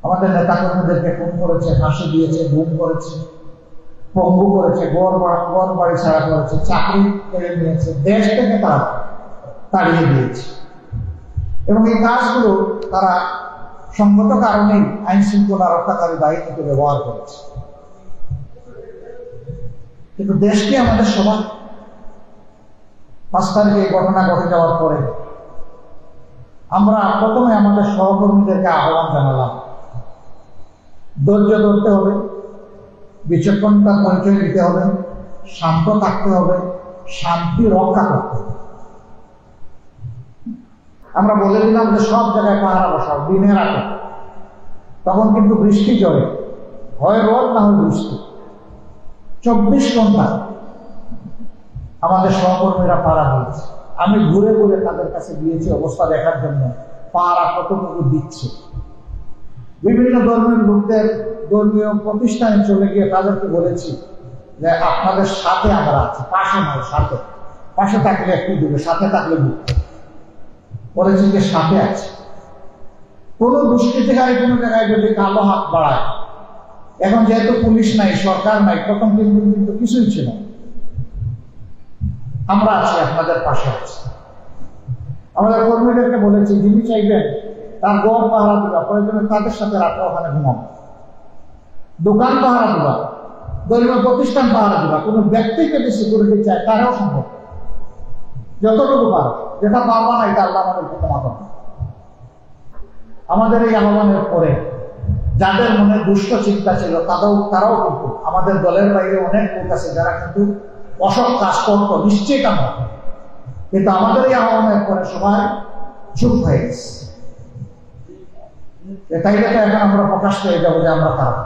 আমাদের নেতা কর্মীদেরকে খুন করেছে, ফাঁসি দিয়েছে, গুম করেছে, পঙ্গু করেছে, গড় বাড়ি ছাড়া করেছে, চাকরি কেড়ে নিয়েছে, দেশ থেকে তারা তাড়িয়ে দিয়েছে। এবং এই কাজগুলো তারা সঙ্গত কারণেই আইন শৃঙ্খলা রক্ষাকারী বাহিনীকে ব্যবহার করেছে। কিন্তু দেশকে আমাদের সবার 5 তারিখে এই ঘটনা ঘটে যাওয়ার পরে আমরা প্রথমে আমাদের সহকর্মীদেরকে আহ্বান জানালাম, ধৈর্য ধরতে হবে, বিচক্ষণতার পরিচয় দিতে হবে, শান্ত থাকতে হবে, শান্তি রক্ষা করতে হবে। আমরা বলে দিলাম যে সব জায়গায় পাহারা বসাও দিনের আগে, তখন কিন্তু বৃষ্টি জড়ে, হয় রোদ না হয় বৃষ্টি। 24 ঘন্টা আমাদের সহকর্মীরা পাহারা দিয়েছে। আমি ঘুরে ঘুরে তাদের কাছে গিয়েছি অবস্থা দেখার জন্য, পাহারা কতটুকু দিচ্ছে। বিভিন্ন ধর্মের লোকদের ধর্মীয় প্রতিষ্ঠানে চলে গিয়ে তাদেরকে বলেছি যে আপনাদের সাথে আমরা আছি, পাশে নয় সাথে। পাশে থাকলে একটু দূরে, সাথে থাকলে দূরে। বলেছি যে সাথে আছে। কোনো দুষ্কৃতিকারী কোনো জায়গায় যদি কালো হাত বাড়ায়, এখন যেহেতু পুলিশ নাই, সরকার নাই, প্রথম 3 দিন কিন্তু কিছুই ছিল, আমরা আছি, আপনাদের পাশে আছি। আমাদের কর্মীদেরকে বলেছি যিনি চাইবেন তার ঘর পাহারা দিবা, প্রয়োজনে তাদের সাথে রাখা, ওখানে ঘুমাবো। দোকান পাহারা দিবা, ধর্মীয় প্রতিষ্ঠান পাহারা দিবা। কোনো ব্যক্তিকে যদি সিকিউরিটি চায় তারাও সম্ভব, যতটুকু পারো। যেটা পারবা না এটা আল্লাহ আমাদেরকে ক্ষমা করবে। আমাদের এই আহ্বানের পরে যাদের মনে দুষ্ট চিন্তা ছিল তারাও কিন্তু আমাদের দলের বাইরে অনেক লোক আছে যারা কিন্তু অসৎ কাজ করত, নিশ্চিত আমরা, কিন্তু আমাদের এই আহ্বানের পরে সবাই চুপ হয়ে গেছে। এটাই তো এখন আমরা প্রকাশ পেয়ে যাবো যে আমরা খারাপ।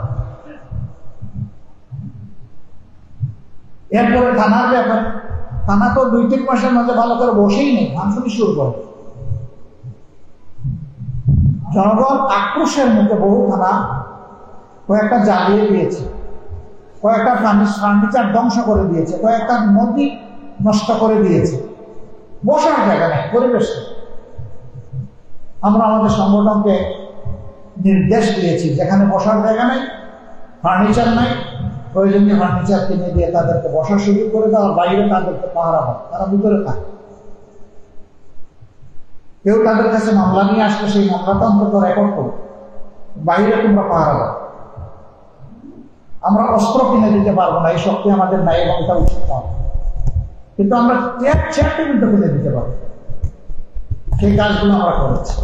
এরপরে থানার ব্যাপারে, থানা তো 2-3 মাসের মাঝে ভালো করে বসেই নেই, ভাঙচুরি শুরু করে। জনগণ আক্রোশের মুখে বহু থানা কয়েকটা জ্বালিয়ে দিয়েছে, কয়েকটা ফার্নিচার ধ্বংস করে দিয়েছে, কয়েকটা নদী নষ্ট করে দিয়েছে। বসার জায়গা নেই, পরিবেশ নেই। আমরা আমাদের সংগঠনকে নির্দেশ দিয়েছি যেখানে বসার জায়গা নেই, ফার্নিচার নাই, প্রয়োজনীয় ফার্নিচার কিনে দিয়ে তাদেরকে বসার সুযোগ করে দেওয়া, বাইরে তাদেরকে পাহারা হয়, তারা ভিতরে থাকে। কেউ তাদের কাছে মামলা নিয়ে আসলে সেই মামলাটা অন্তত রেকর্ড করো, বাইরে তোমরা পাহারা দাও। আমরা অস্ত্র কিনে দিতে পারবো না, এই শক্তি আমাদের নাই এবং এটা উচিত নয়, কিন্তু আমরা চেয়ার টেবিল তো কিনে দিতে পারবো। সেই কাজগুলো আমরা করেছি।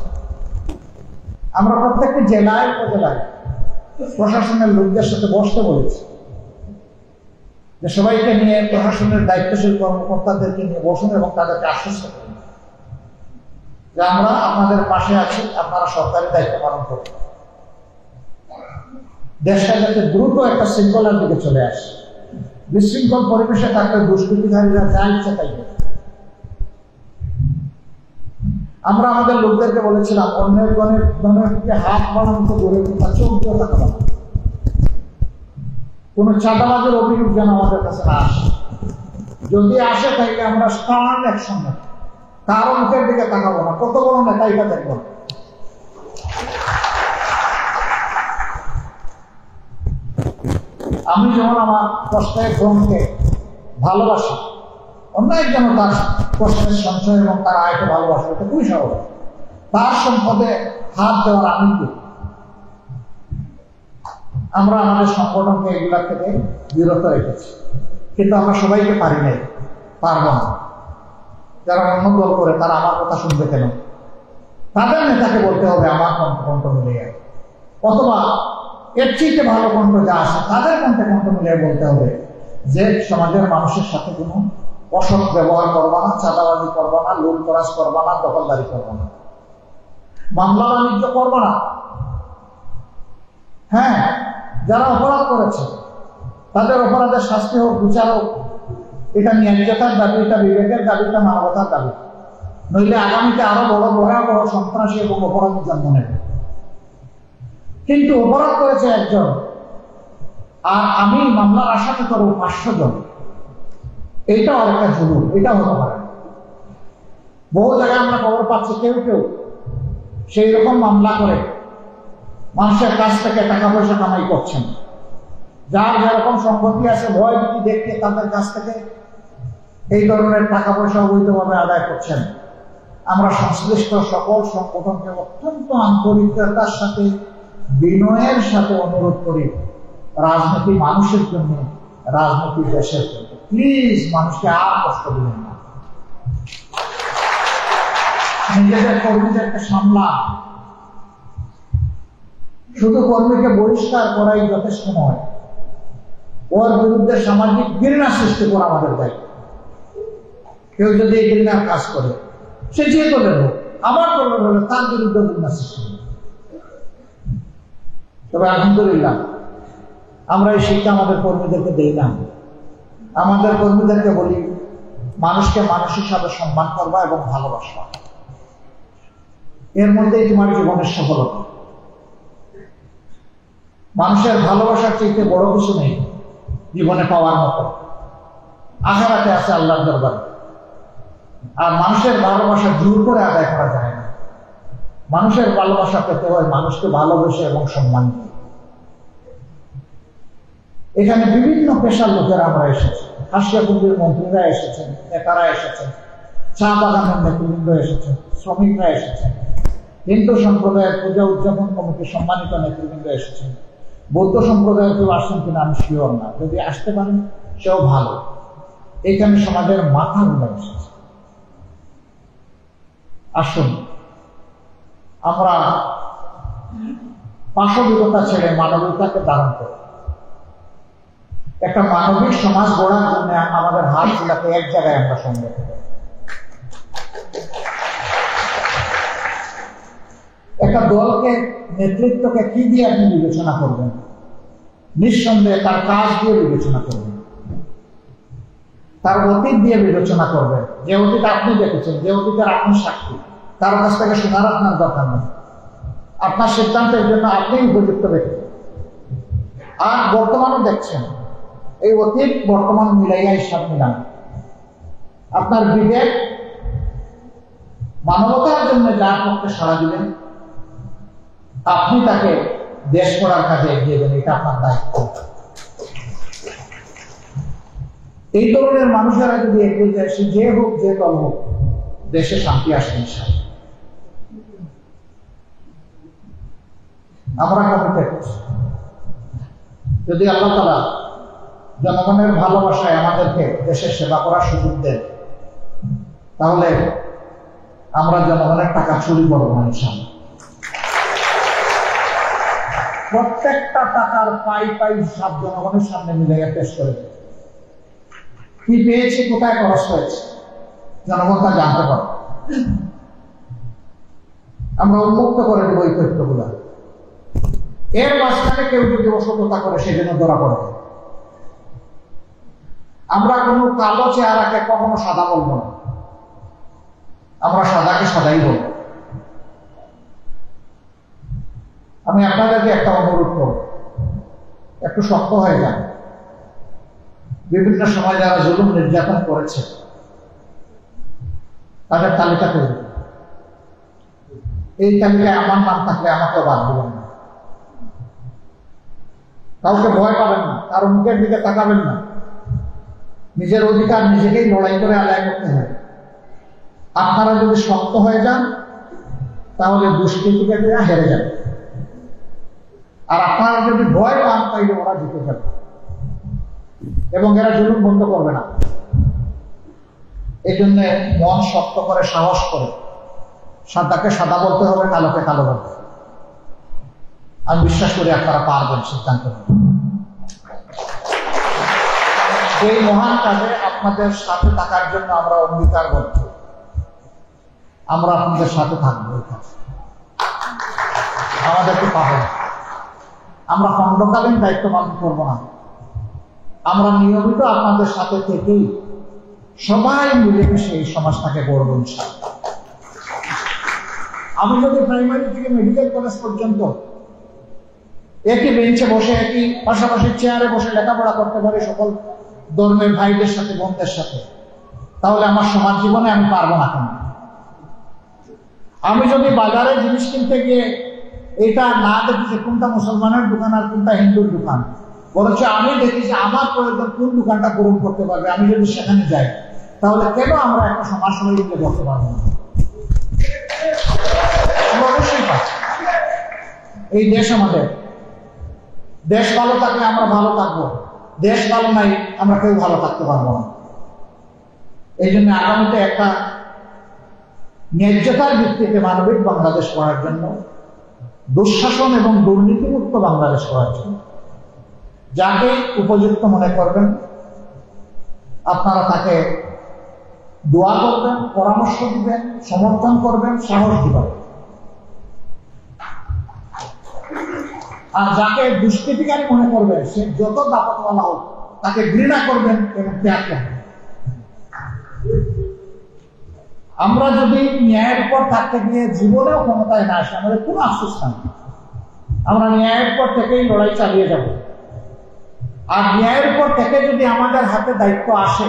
আমরা প্রত্যেকটি জেলায় উপজেলায় প্রশাসনের লোকদের সাথে বসতে বলেছি যে সবাইকে নিয়ে, প্রশাসনের দায়িত্বশীল কর্মকর্তাদেরকে নিয়ে বসুন এবং তাদেরকে আশ্বস্ত করুন যে আমরা আপনাদের পাশে আছি, আপনারা সরকারি দায়িত্ব পালন করুন। দেশটা যাতে দ্রুত একটা শৃঙ্খলার দিকে চলে আসে। বিশৃঙ্খল পরিবেশে থাকলে দুষ্কৃতিকারীরা যা ইচ্ছে তাই করে। আমরা আমাদের লোকদেরকে বলেছিলাম অন্যের ধনের দিকে হাত বাড়ানো তো দূরে কথা, চোখ দিয়ে তাকাবো না। কোন চাঁদাবাজের অভিযোগ যেন আমাদের কাছে না আসে, যদি আসে তাইলে আমরা স্ট্রং অ্যাকশন নেব, কারো মুখের দিকে তাকাবো না, কত বড় নেতা এটা দেখবো না। আমি যেমন আমার কষ্টের ধনকে ভালোবাসি, অন্য একজন তার কষ্টের সঞ্চয় এবং তার আয়কে ভালোবাসে, এটা খুবই স্বাভাবিক। তার সম্পদে হাত দেওয়ার আমি কি? আমরা আমাদের সংগঠনকে এগুলা থেকে বিরত রেখেছি, কিন্তু আমরা সবাইকে পারি নাই, পারবো না। যারা অন্য দল করে তারা আমার কথা শুনবে কেন? তাদের নেতাকে বলতে হবে আমার কণ্ঠ মিলিয়ে, অথবা এর চেয়ে ভালো কণ্ঠ যা আসে তাদের কণ্ঠ মিলিয়ে বলতে হবে যে সমাজের মানুষের সাথে কোনো অসৎ ব্যবহার করবা না, চাঁদাবাজি করবা না, লুটতরাজ করবা না, দখলদারি করবা না, মামলা বাণিজ্য করবা না। হ্যাঁ, যারা অপরাধ করেছে তাদের অপরাধের শাস্তি হোক, বিচার হোক, এটা ন্যায্যতার দাবি, এটা বিবেকের দাবি, এটা মানবতার দাবি। নইলে আগামীতে আরো বড় ভয়াবহ সন্ত্রাসী এবং অপরাধী জন্ম নেবে। কিন্তু অপরাধ করেছে একজন আর আমি মামলার আসামি করবো 500 জন, এইটাও আরেকটা জুলুম, এটা হতে পারে। বহু জায়গায় আমরা খবর পাচ্ছি কেউ কেউ সেই রকম মামলা করে মানুষের কাছ থেকে টাকা পয়সা কামাই করছেন। যার যেরকম সম্পত্তি আছে ভয় ভীতি দেখতে তাদের কাছ থেকে এই ধরনের টাকা পয়সা অবৈধভাবে আদায় করছেন। আমরা সংশ্লিষ্ট সকল সংগঠনকে অত্যন্ত আন্তরিকতার সাথে, বিনয়ের সাথে অনুরোধ করি, রাজনীতি মানুষের জন্য, রাজনীতি দেশের জন্য। প্লিজ মানুষকে আর কষ্ট দিবেন না। নিজেদের কর্মীদেরকে সামলা। শুধু কর্মীকে বহিষ্কার করাই যথেষ্ট নয়, ওর বিরুদ্ধে সামাজিক ঘৃণা সৃষ্টি করা আমাদের দায়িত্ব। কেউ যদি এই ঘৃণার কাজ করে, সে যে দলের হোক, আমার দলের হলে তার বিরুদ্ধে ঘৃণা সৃষ্টি করে। তবে আলহামদুলিল্লাহ আমরা এই শিক্ষা আমাদের কর্মীদেরকে দেই না। আমাদের কর্মীদেরকে বলি, মানুষকে মানুষ হিসাবে সম্মান করবা এবং ভালোবাসবা, এর মধ্যেই তোমার জীবনের সফলতা। মানুষের ভালোবাসার চাইতে বড় কিছু নেই জীবনে পাওয়ার মতো, আখিরাতে আছে আল্লাহর দরবারে। আর মানুষের ভালোবাসা জোর করে আদায় করা যায় না। মানুষের ভালোবাসা পেতে হয় মানুষকে ভালোবেসে এবং সম্মান দিয়ে। এখানে বিভিন্ন পেশার লোকেরা আমরা এসেছি, হাসিয়াকুন্দির মন্ত্রীরা এসেছেন, নেতারা এসেছেন, চা বাগানের নেতৃবৃন্দ এসেছেন, শ্রমিকরা এসেছেন, হিন্দু সম্প্রদায়ের পূজা উদযাপন কমিটির সম্মানিত নেতৃবৃন্দ এসেছেন, বৌদ্ধ সম্প্রদায়ের কেউ আসছেন কিনা আমি শিওর না, যদি আসতে পারেন সেও ভালো। এখানে সমাজের মাথাগুলো এসেছে। আসুন আমরা পাশবিকতা ছেড়ে মানবিকতাকে ধারণ করি। একটা মানবিক সমাজ গড়ার জন্য আমাদের হাতগুলোকে এক জায়গায় আমরা সঙ্গে করি। একটা দলকে, নেতৃত্বকে কি দিয়ে আপনি বিবেচনা করবেন? নিঃসন্দেহে তার কাজ দিয়ে বিবেচনা করবেন, তার অতীত দিয়ে বিবেচনা করবেন। যে অতীত আপনি দেখেছেন, যে অতীতের আপনি সাক্ষী, তার কাছ থেকে শোনার আপনার দরকার নেই। আপনার সিদ্ধান্তের জন্য আপনি উপযুক্ত ব্যক্তি। আর বর্তমানও দেখছেন, এই অতীত বর্তমান মিলাইয়া হিসাব মিলান। আপনার বিবেক মানবতার জন্য যার পক্ষে সাড়া দিলেন, আপনি তাকে দেশ গড়ার কাজে এগিয়ে দেন, এটা আপনার দায়িত্ব। এই ধরনের মানুষেরা যদি এগিয়ে যায়, সে যে হোক, যে দল হোক, দেশে শান্তি আসবে ইনশাআল্লাহ। আমরা কমিটেড, যদি আল্লাহ তাআলা জনগণের ভালোবাসায় আমাদেরকে দেশের সেবা করার সুযোগ দেন, তাহলে আমরা জনগণের টাকা চুরি করবো না ইনশাআল্লাহ। প্রত্যেকটা টাকার পাই পাই সব জনগণের সামনে মিলাইয়া পেশ করে দেব। কি পেয়েছে, কোথায় খরচ হয়েছে, জনগণ তা জানতে পারবে। আমরা উন্মুক্ত করে দেবো এই তথ্যগুলা। এর মাঝখানে কেউ যদি অসততা করে, সেজন্য ধরা পড়ে। আমরা কোনো কালো চেহারাকে কখনো সাদা বলবো না, আমরা সাদাকে সাদাই বলব। আমি আপনাদেরকে একটা অনুরোধ করব, একটু শক্ত হয়ে যান। বিভিন্ন সময় যারা জুলুম নির্যাতন করেছে তাদের তালিকা তৈরি, এই তালিকায় আমার নাম থাকলে আমাকেও বাদ দিবেন না। কাউকে ভয় পাবেন না, কারো মুখের দিকে তাকাবেন না। নিজের অধিকার নিজেকেই লড়াই করে আদায় করতে হবে। আপনারা যদি শক্ত হয়ে যান, তাহলে দুষ্কৃতিকারীরা হেরে যাবে। আর আপনারা যদি ভয় পান, তাইলে ওরা জিতে যাবে এবং এরা জুলুম বন্ধ করবে না। এই জন্য মন শক্ত করে, সাহস করে, সাদাকে সাদা বলতে হবে, কালোকে কালো বলতে হবে। আমি বিশ্বাস করি আপনারা পারবেন সিদ্ধান্ত নিতে। এই মহান কাজে আপনাদের সাথে থাকার জন্য আমরা অঙ্গীকারবদ্ধ। আমরা আপনাদের সাথে থাকবো। এই কাজে আমাদেরকে পাবেন। আমরা খণ্ডকালীন দায়িত্ব পালন করবো না, আমরা নিয়মিত আপনাদের সাথে থেকেই সবাই মিলেমিশে এই সমাজটাকে গড়ব ইনশাআল্লাহ। আমি যদি প্রাইমারি থেকে মেডিকেল কলেজ পর্যন্ত একই বেঞ্চে বসে, একই পাশাপাশি চেয়ারে বসে লেখাপড়া করতে পারি সকল ধর্মের ভাইদের সাথে, বোনদের সাথে, তাহলে আমার সমাজ জীবনে আমি পারবো না কেন? আমি যদি বাজারে জিনিস কিনতে গিয়ে এটা না দেখি যে কোনটা মুসলমানের দোকান আর কোনটা হিন্দুর দোকান, বরঞ্চ আমি দেখি যে আমার প্রয়োজন কোন দোকানটা পূরণ করতে পারবে, আমি যদি সেখানে যাই, তাহলে কেন আমরা একটা সমাজ সমিতিতে করতে পারবো না? আমরা অবশ্যই পাচ্ছি। এই দেশ আমাদের, দেশ ভালো থাকলে আমরা ভালো থাকবো, দেশ ভালো নাই আমরা কেউ ভালো থাকতে পারবো না। এই জন্য আগামীতে একটা ন্যায্যতার ভিত্তিতে মানবিক বাংলাদেশ করার জন্য, দুঃশাসন এবং দুর্নীতিমুক্ত বাংলাদেশ করার জন্য যাকে উপযুক্ত মনে করবেন আপনারা তাকে দোয়া করবেন, পরামর্শ দিবেন, সমর্থন করবেন, সাহস দিবেন। আর যাকে দুষ্কৃতিকারী মনে করবেন সে যত দাপটওয়ালা হোক তাকে ঘৃণা করবেন এবং ত্যাগ করবেন। আমরা যদি ন্যায়ের উপর থাকতে গিয়ে জীবনেও ক্ষমতায় না আসে আমাদের কোনো আফসোস নাই, আমরা ন্যায়ের উপর থেকেই লড়াই চালিয়ে যাব। আর ন্যায়ের উপর থেকে যদি আমাদের হাতে দায়িত্ব আসে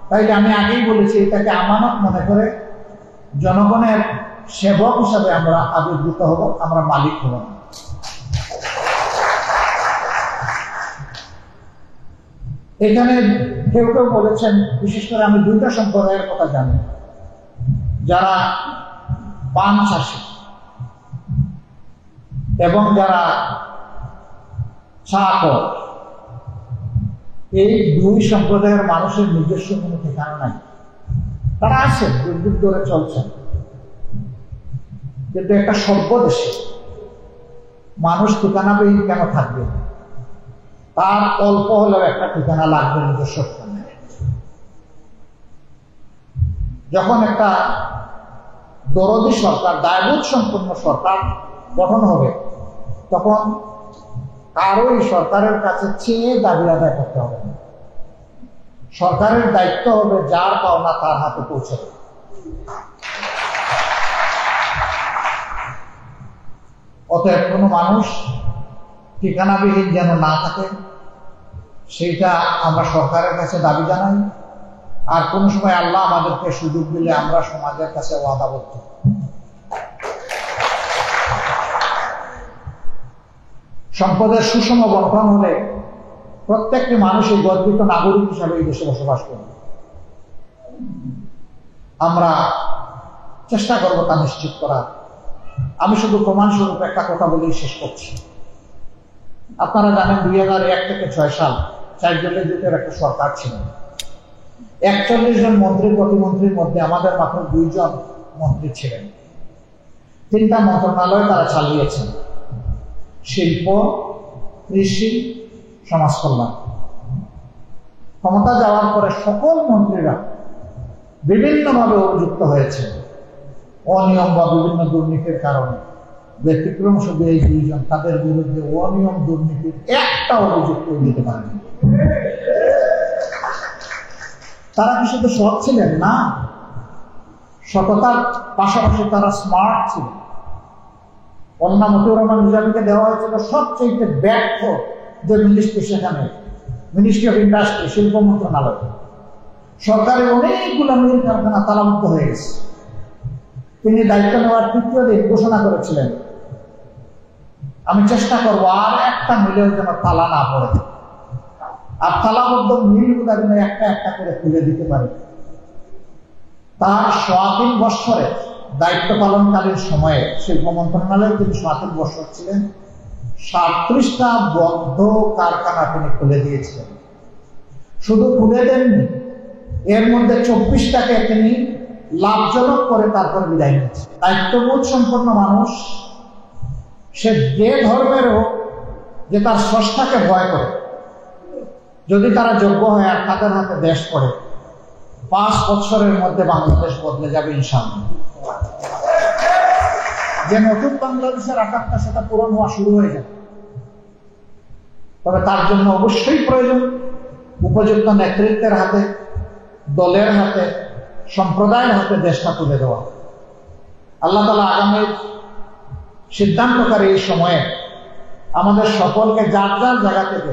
তাইলে আমি আগেই বলেছি এটাকে আমানত মনে করে জনগণের সেবক হিসাবে আমরা আবির্ভূত হব, আমরা মালিক হব না। এখানে কেউ কেউ বলেছেন, বিশেষ করে আমি দুইটা সম্প্রদায়ের কথা জানি, যারা পান চাষী এবং যারা চাকর, এই দুই সম্প্রদায়ের মানুষের নিজস্ব কোনো ঠিকানা নাই। তারা আছেন, যুগ ধরে চলছেন, কিন্তু একটা সভ্য দেশে মানুষ ঠিকানাবিহীন কেন থাকবে? তার অল্প হলেও একটা ঠিকানা লাগবে নিজস্ব ঠিকানা। যখন একটা দরদি সরকার, দায়বোধ সম্পন্ন সরকার গঠন হবে তখন কারোই সরকারের কাছে চেয়ে দাবি আদায় করতে হবে না। সরকারের দায়িত্ব হবে যার পাওনা তার হাতে পৌঁছে দেবে। অতএব কোনো মানুষ ঠিকানাবিহীন যেন না থাকে সেইটা আমরা সরকারের কাছে দাবি জানাই। আর কোন সময় আল্লাহ আমাদেরকে সুযোগ দিলে আমরা সমাজের কাছে ওয়াদাবদ্ধ। সম্পদের সুষম বন্টন হলে প্রত্যেকটি মানুষই গর্বিত নাগরিক হিসাবে এই দেশে বসবাস করবে। আমরা চেষ্টা করব তা নিশ্চিত করার। আমি শুধু প্রমাণস্বরূপ একটা কথা বলেই শেষ করছি। আপনারা জানেন 2001 থেকে 6 সাল 4 দলীয় জোটের একটা সরকার ছিল। 41 জন মন্ত্রী প্রতিমন্ত্রীর মধ্যে আমাদের মাত্র 2 জন মন্ত্রী ছিলেন। 3টা মন্ত্রণালয় তারা চালিয়েছেন: শিল্প, কৃষি, সমাজ কল্যাণ। ক্ষমতা যাওয়ার পরে সকল মন্ত্রীরা বিভিন্নভাবে অভিযুক্ত হয়েছে অনিয়ম বা বিভিন্ন দুর্নীতির কারণে। ব্যতিক্রম শুধু এই 2 জন, তাদের বিরুদ্ধে অনিয়ম দুর্নীতির একটা অভিযোগ দিতে পারেনি। তারা কি শুধু সৎ ছিলেন? না, সততার পাশাপাশি তারা স্মার্ট ছিলেন। অন্না মতিউর রহমান নিজামীকে দেওয়া হয়েছিল সবচেয়ে ব্যর্থ যে মিনিস্ট্রি, সেখানে মিনিস্ট্রি অফ ইন্ডাস্ট্রি, শিল্প মন্ত্রণালয়। সরকারের অনেকগুলো মিল কারখানা তালাবদ্ধ হয়ে গেছে। তিনি দায়িত্ব নেওয়ার 3য় দিন ঘোষণা করেছিলেন, আমি চেষ্টা করবো আর একটা মিলেও যেন তালা না পড়ে, আর তালাবদ্ধ মিলগুলো যেন একটা একটা করে খুলে দিতে পারে। তার 3.25 বৎসরের দায়িত্ব পালনকালীন সময়ে শিল্প মন্ত্রণালয়ে তিনি 3.25 বৎসর ছিলেন। 37টা বদ্ধ কারখানা তিনি খুলে দিয়েছিলেন। শুধু খুলে দেননি, এর মধ্যে 24টাকে তিনি লাভজনক করে তারপর বিদায় নিয়েছে। দায়িত্ববোধ সম্পন্ন মানুষ সে যে ধর্মের হোক, যে তার স্রষ্টাকে ভয় করে, যদি তারা যোগ্য হয় আর তাদের হাতে দেশ পড়ে, 5 বছরের মধ্যে বাংলাদেশ বদলে যাবে ইনশাআল্লাহ। যে নতুন বাংলাদেশের আকাঙ্ক্ষা সেটা পূরণ হওয়া শুরু হয়ে যাবে। তবে তার জন্য অবশ্যই প্রয়োজন উপযুক্ত নেতৃত্বের হাতে, দলের হাতে, সম্প্রদায়ের হাতে দেশটা তুলে দেওয়া। আল্লাহ তাআলা আগামী সিদ্ধান্তকারী এই সময়ে আমাদের সকলকে যার যার জায়গা থেকে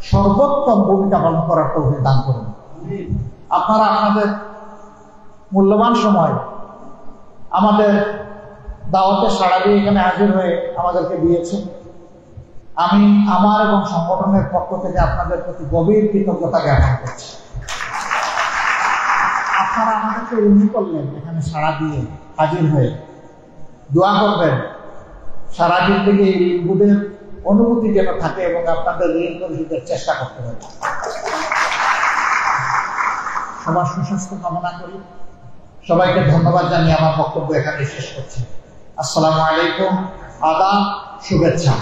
সর্বোত্তম ভূমিকা পালন করার তৌফিক দান করুন। আপনারা আপনাদের মূল্যবান সময় আমাদের দাওয়াতে সাড়া দিয়ে এখানে হাজির হয়ে আমাদেরকে দিয়েছেন। আমি আমার এবং সংগঠনের পক্ষ থেকে আপনাদের প্রতি গভীর কৃতজ্ঞতা জ্ঞাপন করছি। আপনারা আমাদেরকে উন্নীত করলেন এখানে সাড়া দিয়ে হাজির হয়ে। দোয়া করবেন সারা দিন থেকে এই ঋণবোধের অনুভূতি যেন থাকে এবং আপনাদের ঋণ পরিশোধের চেষ্টা করতে হবে। সবার সুস্বাস্থ্য কামনা করি। সবাইকে ধন্যবাদ জানিয়ে আমার বক্তব্য এখানে শেষ করছি। আসসালামু আলাইকুম, আদাব, শুভেচ্ছা।